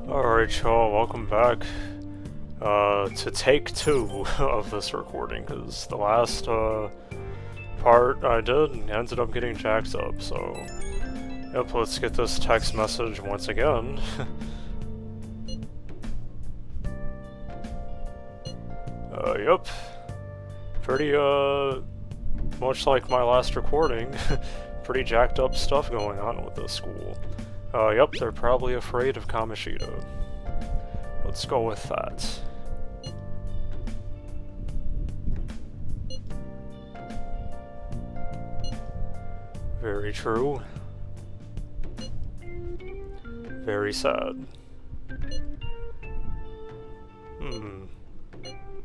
Alright, y'all, welcome back to take 2 of this recording, because the last part I did ended up getting jacked up, so yep, let's get this text message once again. Yep, pretty much like my last recording, pretty jacked up stuff going on with this school. Yep, they're probably afraid of Kamoshida. Let's go with that. Very true. Very sad.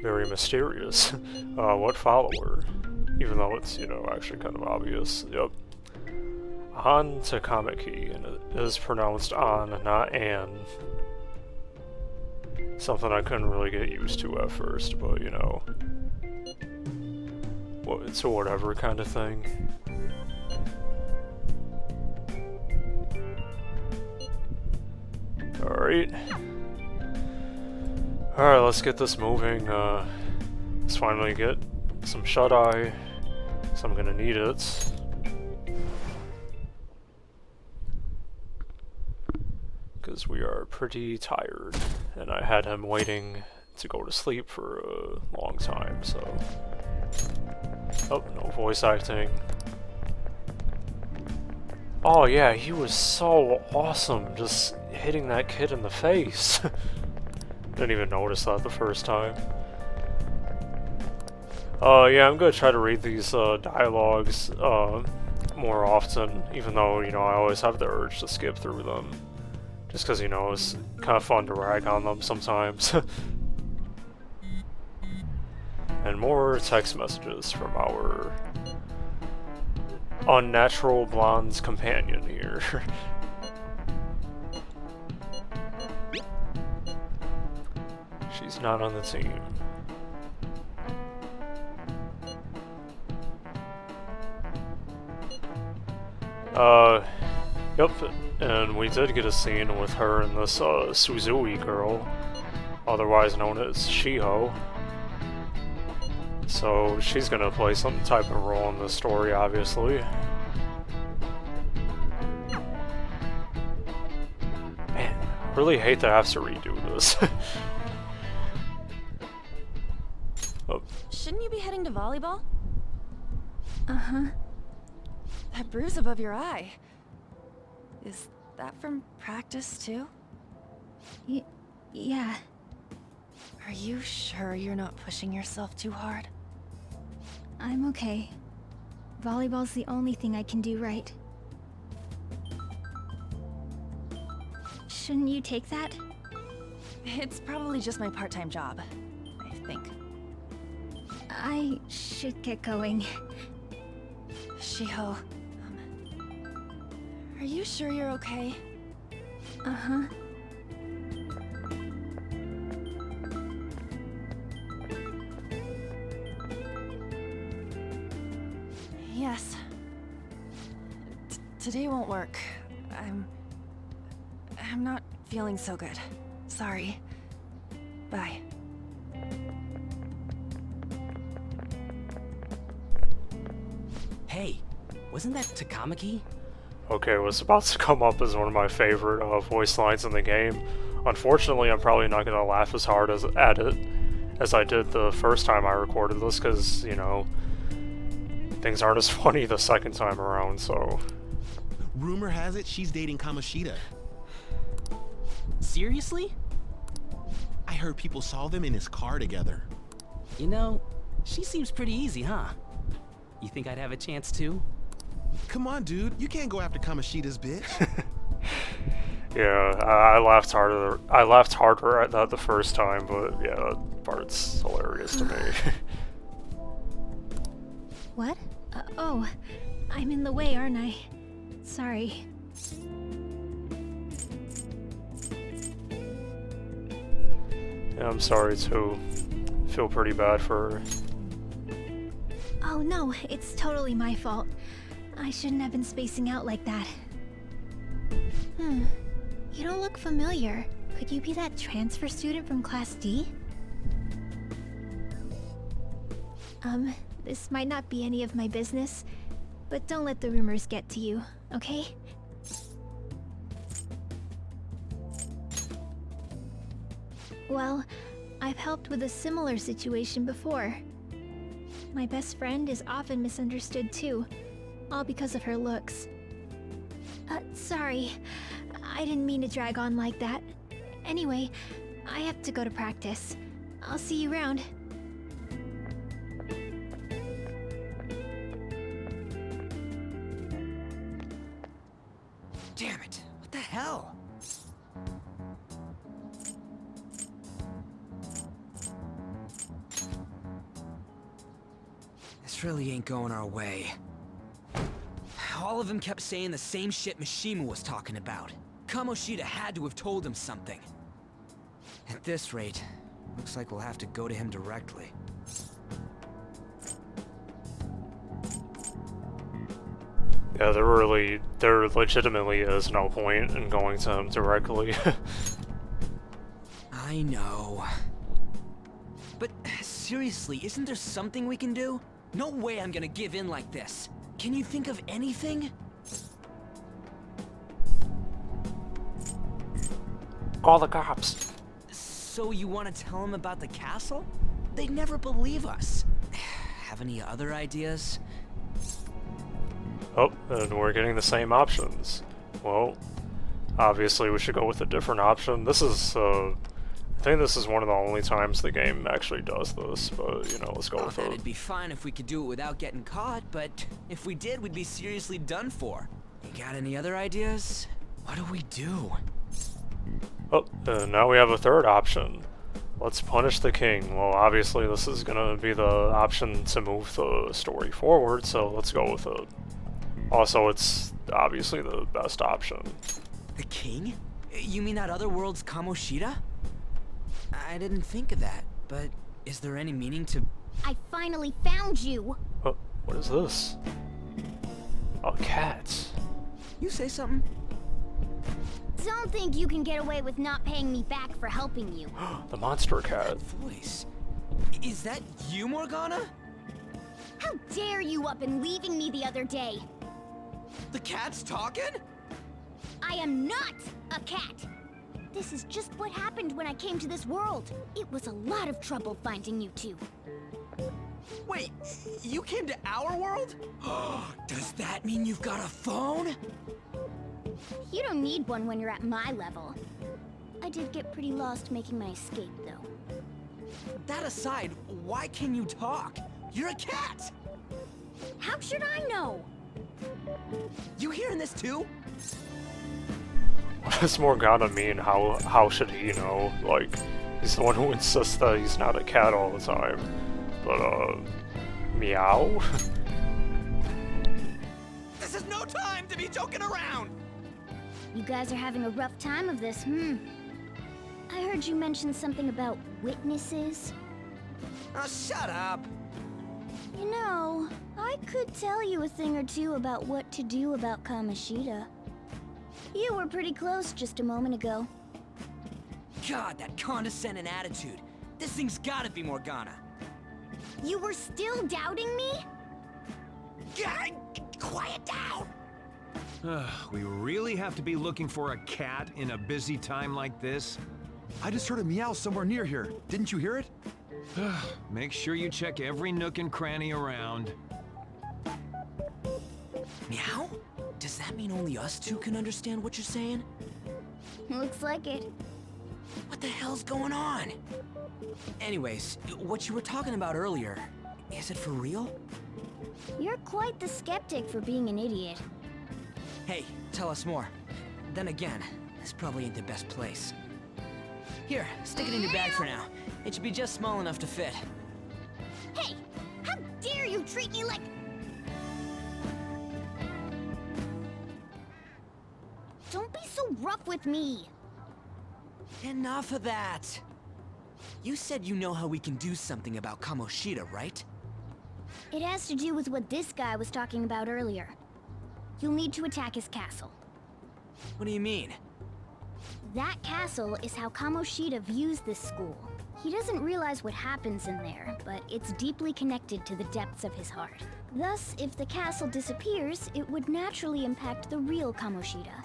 Very mysterious. What follower? Even though it's, you know, actually kind of obvious. Yep. On to Kameki, and it is pronounced on, not an. Something I couldn't really get used to at first, but you know, well, it's a whatever kind of thing. Alright. Alright, let's get this moving. Let's finally get some shut-eye, so I'm gonna need it. Because we are pretty tired, and I had him waiting to go to sleep for a long time, so... Oh, no voice acting. Oh yeah, he was so awesome, just hitting that kid in the face. Didn't even notice that the first time. Yeah, I'm gonna try to read these dialogues more often, even though, you know, I always have the urge to skip through them. Just because, you know, it's kind of fun to rag on them sometimes. And more text messages from our unnatural blonde companion here. She's not on the team. Yep, and we did get a scene with her and this Suzui girl, otherwise known as Shiho. So she's gonna play some type of role in this story, obviously. Man, really hate to have to redo this. Oh. Shouldn't you be heading to volleyball? Uh-huh. That bruise above your eye. Is that from practice, too? Yeah. Are you sure you're not pushing yourself too hard? I'm okay. Volleyball's the only thing I can do right. Shouldn't you take that? It's probably just my part-time job, I think. I should get going. Shiho, are you sure you're okay? Uh-huh. Yes. Today won't work. I'm not feeling so good. Sorry. Bye. Hey, wasn't that Takamaki? Okay, what's about to come up is one of my favorite voice lines in the game. Unfortunately, I'm probably not gonna laugh as hard at it as I did the first time I recorded this, because, you know, things aren't as funny the second time around, so... Rumor has it she's dating Kamoshida. Seriously? I heard people saw them in his car together. You know, she seems pretty easy, huh? You think I'd have a chance too? Come on, dude. You can't go after Kamoshida's bitch. Yeah, I laughed harder. I laughed harder at that the first time, but yeah, that part's hilarious to me. What? Oh, I'm in the way, aren't I? Sorry. Yeah, I'm sorry too. Feel pretty bad for her. Oh no, it's totally my fault. I shouldn't have been spacing out like that. You don't look familiar. Could you be that transfer student from Class D? This might not be any of my business, but don't let the rumors get to you, okay? Well, I've helped with a similar situation before. My best friend is often misunderstood too, all because of her looks. Sorry. I didn't mean to drag on like that. Anyway, I have to go to practice. I'll see you around. Damn it! What the hell? This really ain't going our way. All of them kept saying the same shit Mishima was talking about. Kamoshida had to have told him something. At this rate, looks like we'll have to go to him directly. Yeah, there legitimately is no point in going to him directly. I know. But seriously, isn't there something we can do? No way I'm gonna give in like this. Can you think of anything? Call the cops. So you want to tell them about the castle? They'd never believe us. Have any other ideas? Oh, and we're getting the same options. Well, obviously we should go with a different option. This is, I think this is one of the only times the game actually does this, but, you know, let's go with it. That'd be fine if we could do it without getting caught, but if we did, we'd be seriously done for. You got any other ideas? What do we do? Oh, and now we have a third option. Let's punish the king. Well, obviously this is gonna be the option to move the story forward, so let's go with it. Also, it's obviously the best option. The king? You mean that other world's Kamoshida? I didn't think of that, but is there any meaning to... I finally found you! Oh, what is this? A cat. You say something? Don't think you can get away with not paying me back for helping you. The monster cat. Voice. Is that you, Morgana? How dare you up and leaving me the other day? The cat's talking? I am not a cat! This is just what happened when I came to this world. It was a lot of trouble finding you two. Wait, you came to our world? Does that mean you've got a phone? You don't need one when you're at my level. I did get pretty lost making my escape, though. That aside, why can you talk? You're a cat! How should I know? You hearing this too? What does Morgana mean? How should he know? Like, he's the one who insists that he's not a cat all the time. But, meow? This is no time to be joking around! You guys are having a rough time of this, I heard you mention something about witnesses. Oh, shut up! You know, I could tell you a thing or two about what to do about Kamoshida. You were pretty close just a moment ago. God, that condescending attitude. This thing's gotta be Morgana. You were still doubting me? God, quiet down! We really have to be looking for a cat in a busy time like this? I just heard a meow somewhere near here. Didn't you hear it? Make sure you check every nook and cranny around. Meow? Does that mean only us two can understand what you're saying? Looks like it. What the hell's going on? Anyways, what you were talking about earlier, is it for real? You're quite the skeptic for being an idiot. Hey, tell us more. Then again, this probably ain't the best place. Here, stick it in your bag for now. It should be just small enough to fit. Hey! How dare you treat me like... Don't be so rough with me! Enough of that! You said you know how we can do something about Kamoshida, right? It has to do with what this guy was talking about earlier. You'll need to attack his castle. What do you mean? That castle is how Kamoshida views this school. He doesn't realize what happens in there, but it's deeply connected to the depths of his heart. Thus, if the castle disappears, it would naturally impact the real Kamoshida.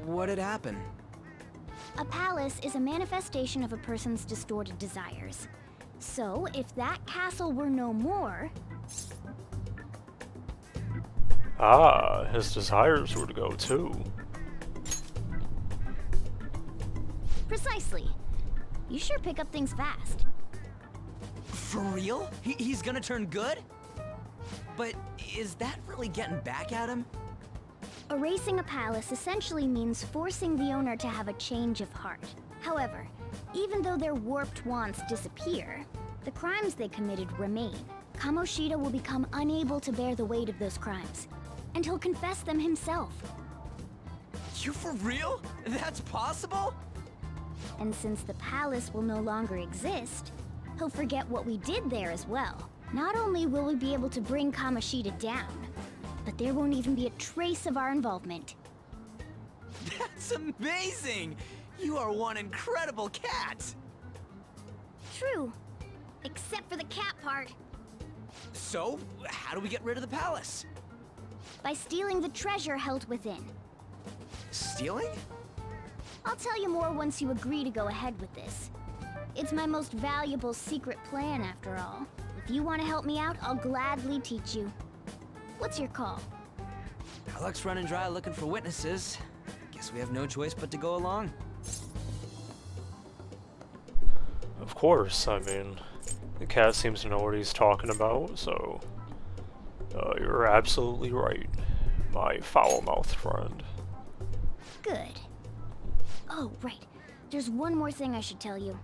What'd happen? A palace is a manifestation of a person's distorted desires. So, if that castle were no more... Ah, his desires would go too. Precisely. You sure pick up things fast. For real? He's gonna turn good? But is that really getting back at him? Erasing a palace essentially means forcing the owner to have a change of heart. However, even though their warped wants disappear, the crimes they committed remain. Kamoshida will become unable to bear the weight of those crimes, and he'll confess them himself. You for real? That's possible? And since the palace will no longer exist, he'll forget what we did there as well. Not only will we be able to bring Kamoshida down, but there won't even be a trace of our involvement. That's amazing! You are one incredible cat! True. Except for the cat part. So, how do we get rid of the palace? By stealing the treasure held within. Stealing? I'll tell you more once you agree to go ahead with this. It's my most valuable secret plan, after all. If you want to help me out, I'll gladly teach you. What's your call? Our luck's running dry looking for witnesses. Guess we have no choice but to go along. Of course, I mean, the cat seems to know what he's talking about, so... you're absolutely right, my foul-mouthed friend. Good. Oh, right. There's one more thing I should tell you.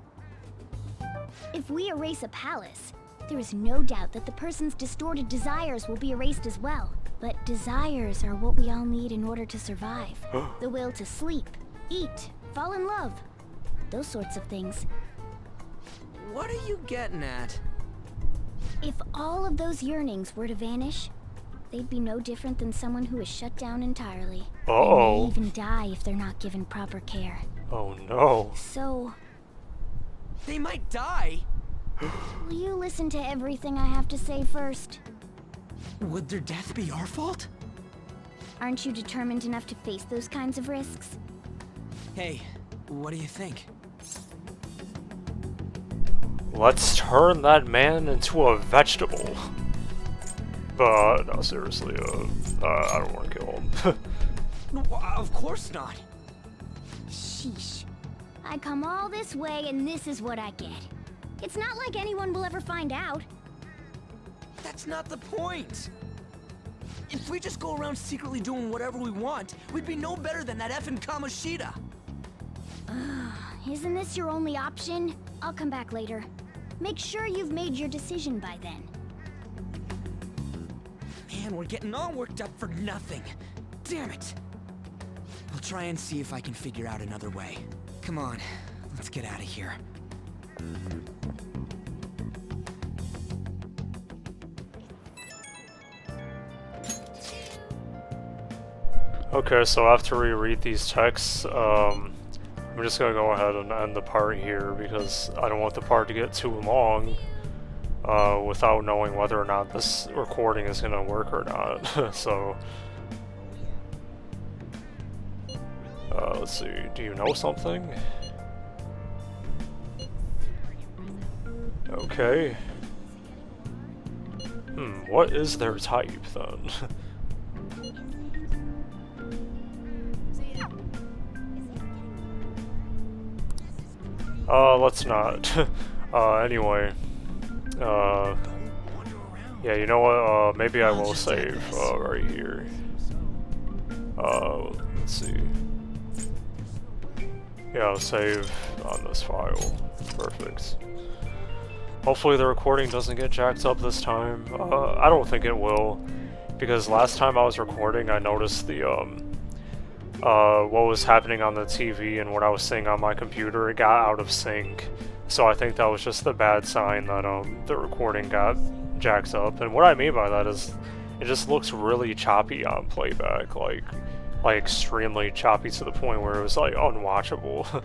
If we erase a palace, there is no doubt that the person's distorted desires will be erased as well. But desires are what we all need in order to survive. The will to sleep, eat, fall in love. Those sorts of things. What are you getting at? If all of those yearnings were to vanish, they'd be no different than someone who is shut down entirely. Uh-oh. They may even die if they're not given proper care. Oh no. So, They might die? will you listen to everything I have to say first? Would their death be our fault? Aren't you determined enough to face those kinds of risks? Hey, what do you think? Let's turn that man into a vegetable. But, no, seriously, I don't want to kill him. No, of course not. Sheesh. I come all this way and this is what I get. It's not like anyone will ever find out. That's not the point. If we just go around secretly doing whatever we want, we'd be no better than that effing Kamoshida. Isn't this your only option? I'll come back later. Make sure you've made your decision by then. Man, we're getting all worked up for nothing. Damn it. I'll try and see if I can figure out another way. Come on, let's get out of here. Okay, so after we read these texts, I'm just gonna go ahead and end the part here because I don't want the part to get too long without knowing whether or not this recording is gonna work or not. So, let's see, do you know something? Okay. What is their type then? Let's not. Anyway. Yeah, you know what, maybe I will save, right here. Let's see. Yeah, I'll save on this file. Perfect. Hopefully the recording doesn't get jacked up this time. I don't think it will, because last time I was recording I noticed the, what was happening on the TV and what I was seeing on my computer, it got out of sync. So I think that was just the bad sign that the recording got jacked up. And what I mean by that is it just looks really choppy on playback. Like like extremely choppy to the point where it was like unwatchable.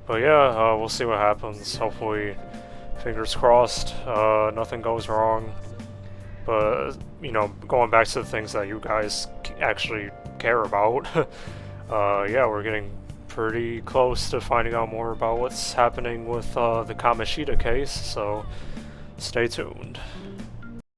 But yeah, we'll see what happens. Hopefully, fingers crossed, nothing goes wrong. But, you know, going back to the things that you guys actually care about, yeah, we're getting pretty close to finding out more about what's happening with the Kamoshida case, so stay tuned.